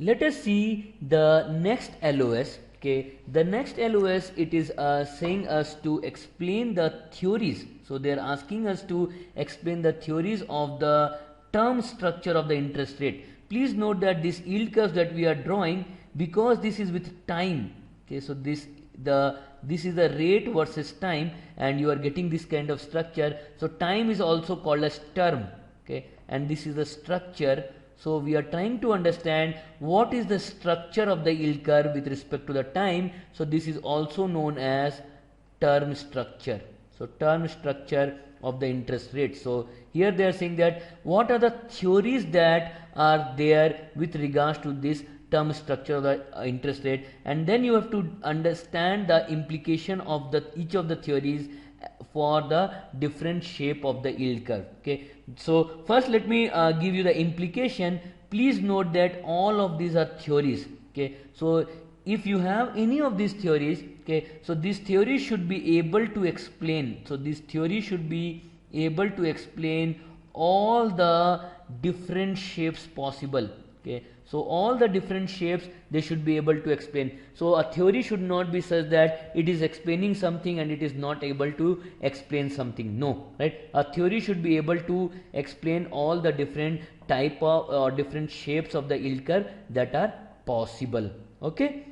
Let us see the next LOS. Okay, the next LOS, it is saying us to explain the theories. So they are asking us to explain the theories of the term structure of the interest rate. Please note that this yield curve that we are drawing, because this is with time. Okay, so this is the rate versus time, and you are getting this kind of structure. So time is also called as term. Okay, and this is the structure. So we are trying to understand what is the structure of the yield curve with respect to the time. So this is also known as term structure. So term structure of the interest rate. So here they are saying that what are the theories that are there with regards to this term structure of the interest rate, and then you have to understand the implication of each of the theories for the different shape of the yield curve. Okay, so first let me give you the implication. Please note that all of these are theories. Okay, so if you have any of these theories, okay, so this theory should be able to explain, so this theory should be able to explain all the different shapes possible. Okay, so all the different shapes they should be able to explain. So a theory should not be such that it is explaining something and it is not able to explain something. No, right? A theory should be able to explain all the different type of or different shapes of the yield curve that are possible. Okay,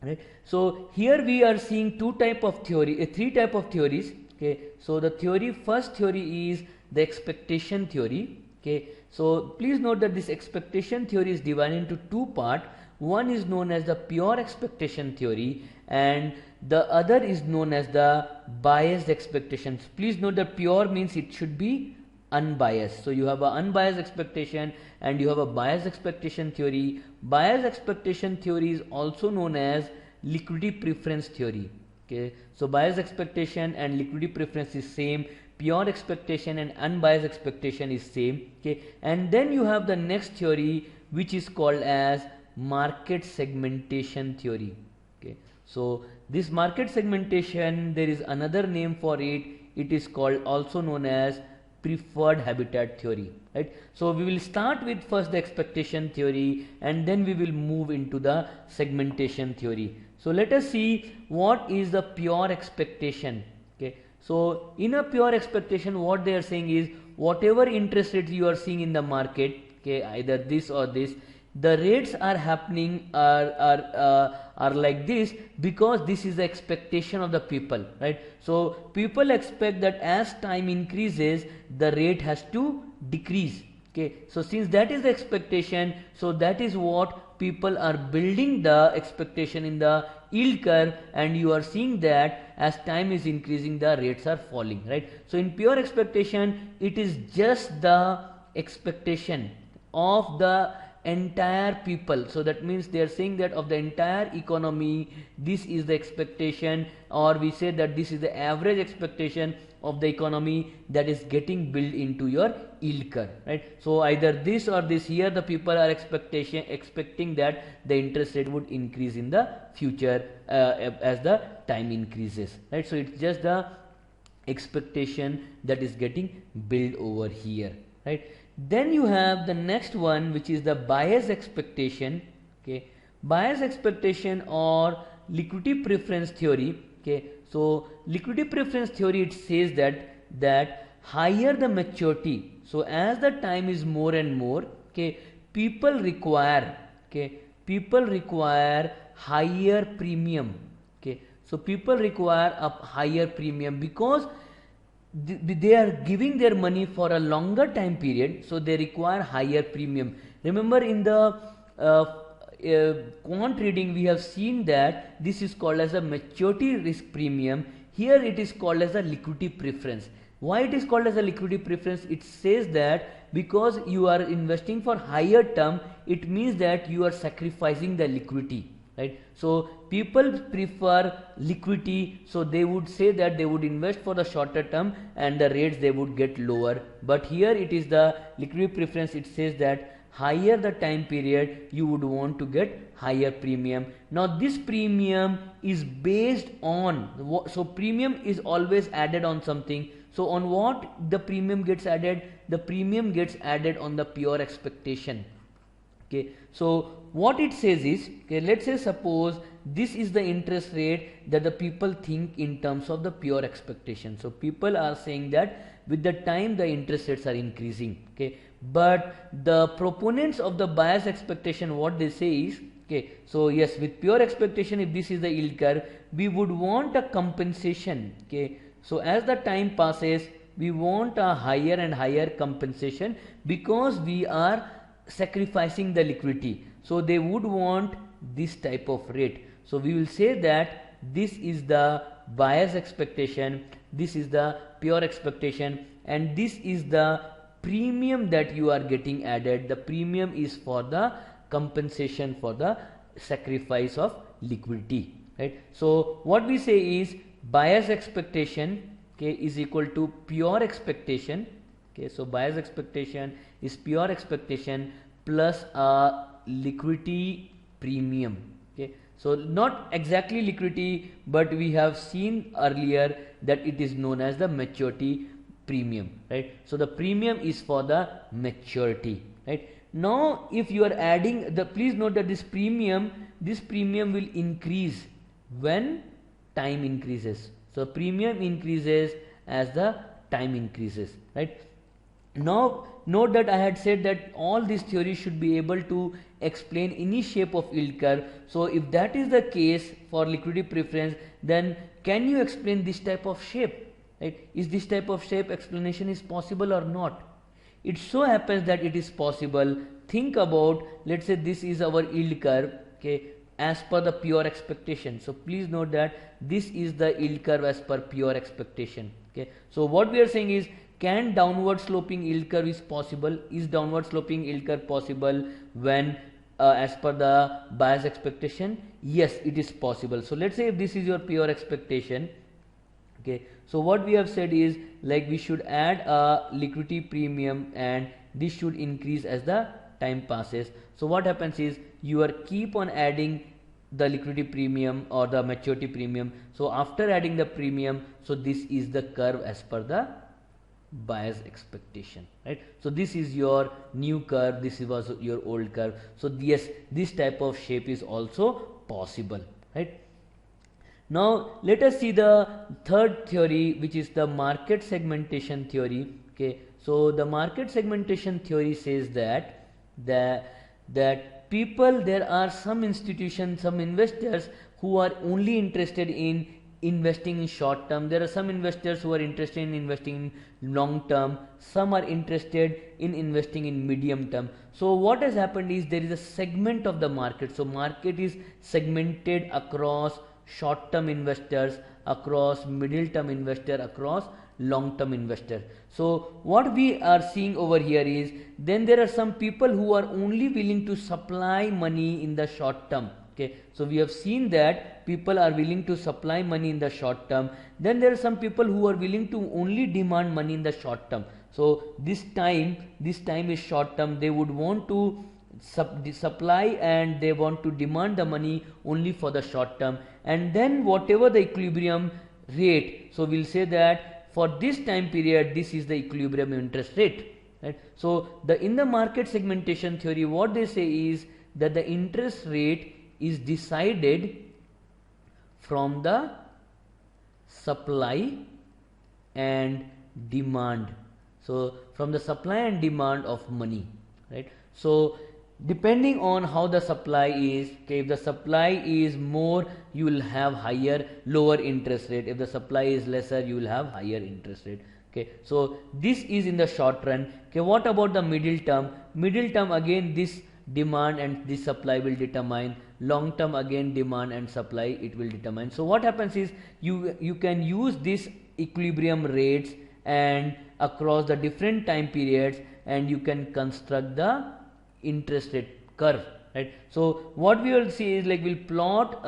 right? So here we are seeing three type of theories. Okay, so the first theory is the expectation theory. Okay, so please note that this expectation theory is divided into two parts. One is known as the pure expectation theory, and the other is known as the biased expectations. Please note that pure means it should be unbiased. So you have an unbiased expectation and you have a biased expectation theory. Biased expectation theory is also known as liquidity preference theory. Okay, so biased expectation and liquidity preference is same. Pure expectation and unbiased expectation is same. Okay, and then you have the next theory which is called as market segmentation theory. Okay, so this market segmentation, there is another name for it. It is called also known as preferred habitat theory. Right, so we will start with first the expectation theory and then we will move into the segmentation theory. So let us see what is the pure expectation. Okay, so in a pure expectation, what they are saying is whatever interest rates you are seeing in the market, okay, either this or this, the rates are happening are like this because this is the expectation of the people, right? So people expect that as time increases, the rate has to decrease. Okay, so since that is the expectation, so that is what people are building the expectation in the yield curve, and you are seeing that as time is increasing the rates are falling, right? So in pure expectation, it is just the expectation of the entire people. So that means they are saying that of the entire economy, this is the expectation, or we say that this is the average expectation of the economy that is getting built into your yield curve, right? So either this or this. Here the people are expecting that the interest rate would increase in the future as the time increases, right? So it's just the expectation that is getting built over here, right? Then you have the next one, which is the bias expectation. Okay, bias expectation or liquidity preference theory. Okay, so liquidity preference theory, it says that higher the maturity, so as the time is more and more, okay, people require higher premium. Okay, so people require a higher premium because they are giving their money for a longer time period, so they require higher premium. Remember in the quant trading, we have seen that this is called as a maturity risk premium. Here it is called as a liquidity preference. Why it is called as a liquidity preference? It says that because you are investing for higher term, it means that you are sacrificing the liquidity, right? So people prefer liquidity, so they would say that they would invest for the shorter term and the rates they would get lower. But here it is the liquidity preference. It says that higher the time period, you would want to get higher premium. Now this premium is based on, so premium is always added on something. So on what the premium gets added? The premium gets added on the pure expectation. Okay, so what it says is, okay, let's say suppose this is the interest rate that the people think in terms of the pure expectation. So people are saying that with the time the interest rates are increasing. Okay, but the proponents of the bias expectation, what they say is, okay, so yes, with pure expectation, if this is the yield curve, we would want a compensation. Okay, so as the time passes, we want a higher and higher compensation because we are sacrificing the liquidity. So they would want this type of rate. So we will say that this is the bias expectation, this is the pure expectation, and this is the premium that you are getting added. The premium is for the compensation for the sacrifice of liquidity, right? So what we say is bias expectation, okay, is equal to pure expectation. Okay, so bias expectation is pure expectation plus a liquidity premium. Okay, so not exactly liquidity, but we have seen earlier that it is known as the maturity premium, right? So the premium is for the maturity, right? Now if you are adding the, please note that this premium will increase when time increases. So premium increases as the time increases, right? Now note that I had said that all these theories should be able to explain any shape of yield curve. So if that is the case for liquidity preference, then can you explain this type of shape, right? Is this type of shape explanation is possible or not? It so happens that it is possible. Think about, let's say this is our yield curve, okay, as per the pure expectation. So please note that this is the yield curve as per pure expectation. Okay, so what we are saying is, can downward sloping yield curve is possible? Is downward sloping yield curve possible when as per the bias expectation? Yes, it is possible. So let's say if this is your pure expectation, okay, so what we have said is, like, we should add a liquidity premium and this should increase as the time passes. So what happens is, you are keep on adding the liquidity premium or the maturity premium. So after adding the premium, so this is the curve as per the bias expectation, right? So this is your new curve, this was your old curve. So yes, this type of shape is also possible, right? Now let us see the third theory, which is the market segmentation theory. Okay, so the market segmentation theory says that people, there are some institutions, some investors who are only interested in investing in short term. There are some investors who are interested in investing in long term. Some are interested in investing in medium term. So what has happened is, there is a segment of the market. So market is segmented across short term investors, across middle term investor, across long term investor. So what we are seeing over here is, then there are some people who are only willing to supply money in the short term. Okay, so we have seen that people are willing to supply money in the short term. Then there are some people who are willing to only demand money in the short term. So this time is short term. They would want to supply and they want to demand the money only for the short term. And then whatever the equilibrium rate, so we'll say that for this time period, this is the equilibrium interest rate, right? So in the market segmentation theory, what they say is that the interest rate is decided from the supply and demand. So from the supply and demand of money, right? So depending on how the supply is, okay, if the supply is more, you will have lower interest rate. If the supply is lesser, you will have higher interest rate. Okay, so this is in the short run. Okay, what about the middle term? Middle term, again, this demand and this supply will determine. Long term, again, demand and supply, it will determine. So what happens is, you can use this equilibrium rates and across the different time periods, and you can construct the interest rate curve, right? So what we will see is, like, we'll plot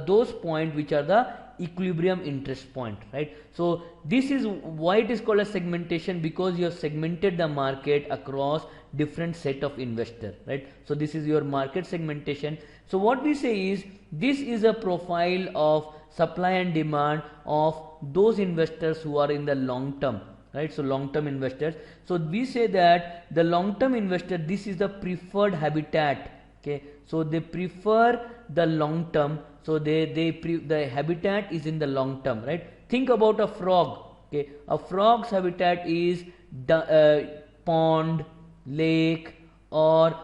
those points which are the equilibrium interest point, right? So this is why it is called a segmentation, because you have segmented the market across different set of investor, right? So this is your market segmentation. So what we say is, this is a profile of supply and demand of those investors who are in the long term. right? So long term investors, so we say that the long term investor, this is the preferred habitat. Okay, so they prefer the long term, so the habitat is in the long term, right? Think about a frog. Okay, a frog's habitat is pond, lake, or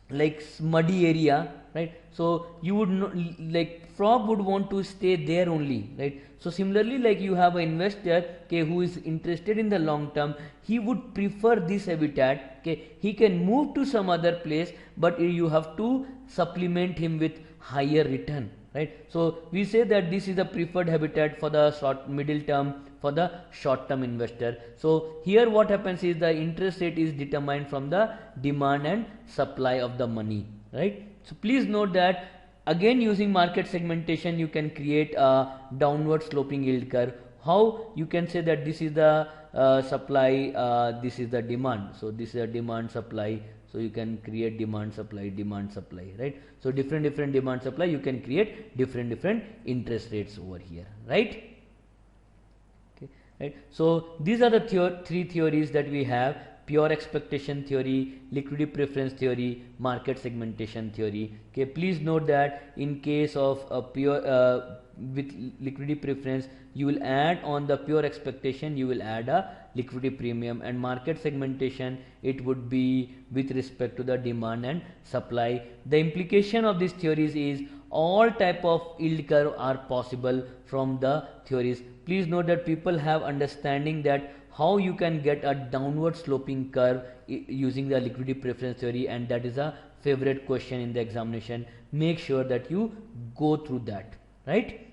like muddy area, right? So you would know, like frog would want to stay there only, right? So similarly, like you have an investor, okay, who is interested in the long term, he would prefer this habitat. Okay, he can move to some other place, but you have to supplement him with higher return, right? So we say that this is the preferred habitat for the short middle term, for the short term investor. So here what happens is the interest rate is determined from the demand and supply of the money, right? So please note that again, using market segmentation, you can create a downward sloping yield curve. How you can say that this is the supply, this is the demand, so this is a demand supply, so you can create demand supply, right? So different demand supply, you can create different interest rates over here, right? Okay, right? So these are the three theories that we have: pure expectation theory, liquidity preference theory, market segmentation theory. Okay, please note that in case of a pure with liquidity preference, you will add on the pure expectation, you will add a liquidity premium, and market segmentation, it would be with respect to the demand and supply. The implication of these theories is all type of yield curve are possible from the theories. Please note that people have understanding that how you can get a downward sloping curve using the liquidity preference theory, and that is a favorite question in the examination. Make sure that you go through that, right?